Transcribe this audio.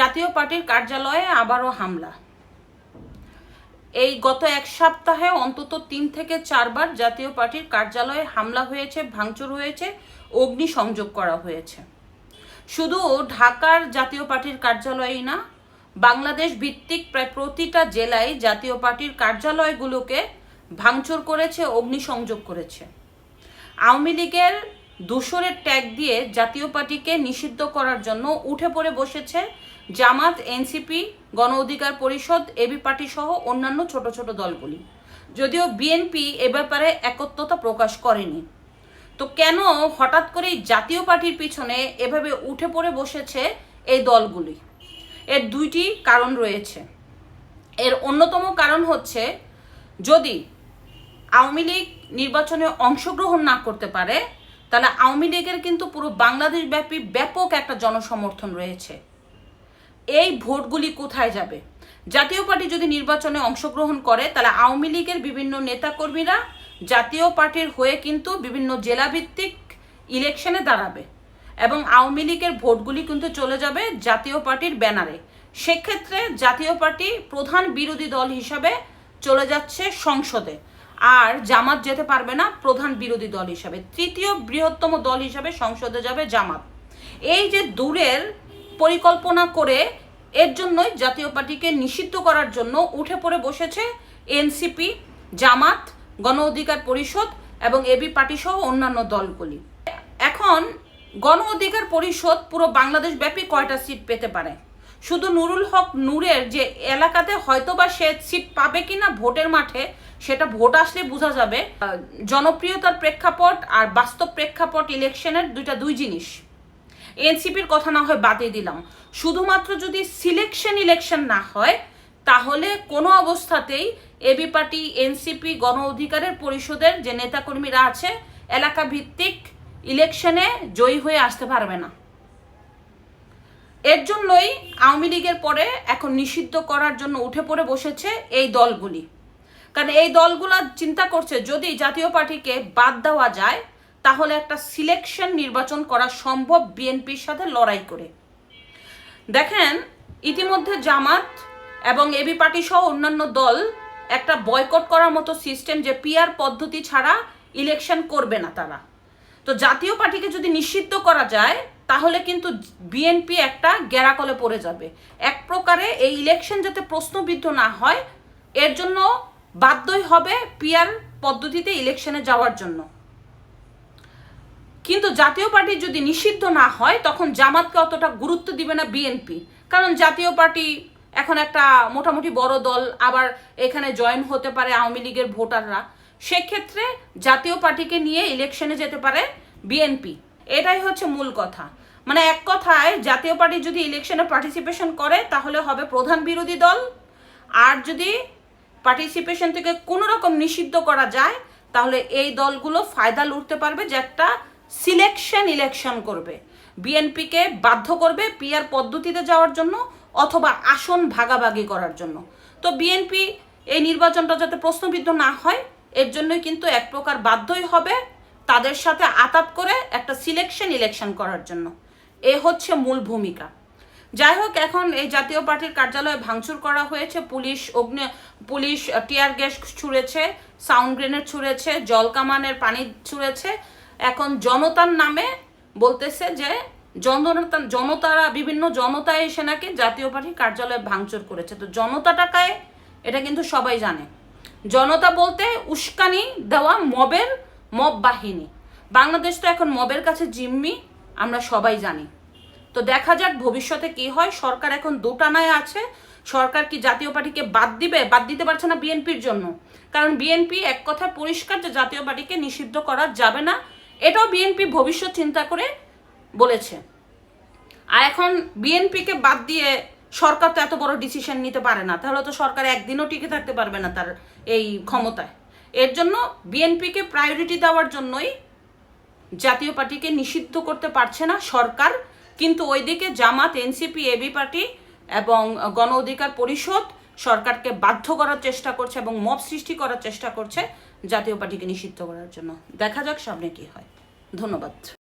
জাতীয় পার্টির কার্যালয়ে আবারও হামলা। এই গত এক সপ্তাহে অন্তত 3 থেকে 4 বার জাতীয় পার্টির কার্যালয়ে হামলা হয়েছে, ভাঙচুর হয়েছে, অগ্নিসংযোগ করা হয়েছে। শুধু ঢাকার জাতীয় পার্টির কার্যালয়েই না, বাংলাদেশ ভিত্তিক প্রায় প্রতিটা জেলায় জাতীয় পার্টির কার্যালয়গুলোকে ভাঙচুর করেছে, অগ্নিসংযোগ করেছে। আওয়ামী লীগের দূষরের ট্যাগ দিয়ে জাতীয় পার্টিকে নিষিদ্ধ করার জন্য উঠে পড়ে বসেছে জামাত, এনসিপি, গণ অধিকার পরিষদ, এবি পার্টি সহ অন্যান্য ছোট ছোট দলগুলি। যদিও বিএনপি এ ব্যাপারে একত্রতা প্রকাশ করেনি। তো কেন হঠাৎ করেই জাতীয় পার্টির পিছনে এভাবে উঠে পড়ে বসেছে এই দলগুলি? এর দুইটি কারণ রয়েছে। এর অন্যতম কারণ হচ্ছে, যদি আওয়ামী লীগ নির্বাচনে অংশগ্রহণ না করতে পারে, তাহলে আওয়ামী লীগের কিন্তু পুরো বাংলাদেশ ব্যাপী ব্যাপক একটা জনসমর্থন রয়েছে। এই ভোটগুলি কোথায় যাবে? জাতীয় পার্টি যদি নির্বাচনে অংশগ্রহণ করে, তাহলে আওয়ামী লীগের বিভিন্ন নেতাকর্মীরা জাতীয় পার্টির হয়ে কিন্তু বিভিন্ন জেলাভিত্তিক ইলেকশনে দাঁড়াবে এবং আওয়ামী লীগের ভোটগুলি কিন্তু চলে যাবে জাতীয় পার্টির ব্যানারে। সেক্ষেত্রে জাতীয় পার্টি প্রধান বিরোধী দল হিসাবে চলে যাচ্ছে সংসদে, আর জামাত যেতে পারবে না প্রধান বিরোধী দল হিসাবে। তৃতীয় বৃহত্তম দল হিসাবে সংসদে যাবে জামাত। এই যে দূরের পরিকল্পনা করে, এর জন্যই জাতীয় পার্টিকে নিষিদ্ধ করার জন্য উঠে পড়ে বসেছে এনসিপি, জামাত, গণ অধিকার পরিষদ এবং এবি পার্টি সহ অন্যান্য দলগুলি। এখন গণ অধিকার পরিষদ পুরো বাংলাদেশ ব্যাপী কয়টা সিট পেতে পারে? শুধু নুরুল হক নূরের যে এলাকাতে হয়তোবা সে সিট পাবে কিনা ভোটের মাঠে, সেটা ভোট আসলে বোঝা যাবে। জনপ্রিয়তার প্রেক্ষাপট আর বাস্তব প্রেক্ষাপট ইলেকশনের দুই জিনিস। এনসিপির কথা না হয় বাদই দিলাম, শুধুমাত্র যদি ইলেকশন না হয়, তাহলে কোনো অবস্থাতেই এবি পার্টি, এনসিপি, গণ অধিকারের পরিষদের যে নেতাকর্মীরা আছে, এলাকা ভিত্তিক ইলেকশনে জয়ী হয়ে আসতে পারবে না। এর জন্যই আওয়ামী লীগের পরে এখন নিষিদ্ধ করার জন্য উঠে পড়ে বসেছে এই দলগুলি। কারণ এই দলগুলো চিন্তা করছে, যদি জাতীয় পার্টিকে বাদ দেওয়া যায়, তাহলে একটা সিলেকশন নির্বাচন করা সম্ভব বিএনপির সাথে লড়াই করে। দেখেন, ইতিমধ্যে জামাত এবং এবি পার্টি সহ অন্যান্য দল একটা বয়কট করার মতো সিস্টেম, যে পিআর পদ্ধতি ছাড়া ইলেকশন করবে না তারা। তো জাতীয় পার্টিকে যদি নিষিদ্ধ করা যায়, তাহলে কিন্তু বিএনপি একটা গেরাকলে পড়ে যাবে। এক প্রকারে এই ইলেকশন যাতে প্রশ্নবিদ্ধ না হয়, এর জন্য বাধ্যই হবে পিআর পদ্ধতিতে ইলেকশনে যাওয়ার জন্য। কিন্তু জাতীয় পার্টি যদি নিষিদ্ধ না হয়, তখন জামাতকে অতটা গুরুত্ব দিবে না বিএনপি। কারণ জাতীয় পার্টি এখন একটা মোটামুটি বড় দল, আবার এখানে জয়েন হতে পারে আওয়ামী লীগের ভোটাররা। সেক্ষেত্রে জাতীয় পার্টিকে নিয়ে ইলেকশনে যেতে পারে বিএনপি। এটাই হচ্ছে মূল কথা। মানে এক কথায়, জাতীয় পার্টি যদি ইলেকশনে পার্টিসিপেশন করে, তাহলে হবে প্রধান বিরোধী দল। আর যদি পার্টিসিপেশন থেকে কোনো রকম নিষিদ্ধ করা যায়, তাহলে এই দলগুলো ফায়দা লুটতে পারবে, যে একটা ইলেকশন করবে, বিএনপিকে বাধ্য করবে পিআর পদ্ধতিতে যাওয়ার জন্য অথবা আসন ভাগাভাগি করার জন্য। তো বিএনপি এই নির্বাচনটা যাতে প্রশ্নবিদ্ধ না হয়, এর জন্যই কিন্তু এক প্রকার বাধ্যই হবে তাদের সাথে আতাত করে একটা ইলেকশন করার জন্য। এ হচ্ছে মূল ভূমিকা। যাই হোক, এখন এই জাতীয় পার্টির কার্যালয়ে ভাঙচুর করা হয়েছে। পুলিশ টিয়ার গ্যাস ছুঁড়েছে, সাউন্ড গ্রেনেড ছুঁড়েছে, জল কামানের পানি ছুঁড়েছে। এখন জনতার নামে বলতেছে যে জনতারা বিভিন্ন জনতা এসে নাকি জাতীয় পার্টির কার্যালয়ে ভাঙচুর করেছে। তো জনতাটাকে এটা কিন্তু সবাই জানে। জনতা বলতে উস্কানি দেওয়া মব বাহিনী। বাংলাদেশ তো এখন মবের কাছে জিম্মি, আমরা সবাই জানি। তো দেখা যাক ভবিষ্যতে কি হয়। সরকার এখন দোটানায় আছে। সরকার কি জাতীয় পার্টিকে বাদ দিতে পারছে না বিএনপির জন্য। কারণ বিএনপি এক কথায় পরিষ্কার যে জাতীয় পার্টিকে নিষিদ্ধ করা যাবে না, এটাও বিএনপি ভবিষ্যৎ চিন্তা করে বলেছে। আর এখন বিএনপিকে বাদ দিয়ে সরকার তো এত বড় ডিসিশন নিতে পারে না, তাহলে তো সরকার একদিনও টিকে থাকতে পারবে না তার এই ক্ষমতায়। এর জন্য বিএনপিকে প্রায়োরিটি দেওয়ার জন্যই জাতীয় পার্টিকে নিষিদ্ধ করতে পারছে না সরকার। কিন্তু ওইদিকে জামাত, এনসিপি, এবি পার্টি এবং গণ অধিকার পরিষদ সরকারকে বাধ্য করার চেষ্টা করছে এবং মব সৃষ্টি করার চেষ্টা করছে জাতীয় পার্টিকে নিষিদ্ধ করার জন্য। দেখা যাক সামনে কি হয়। ধন্যবাদ।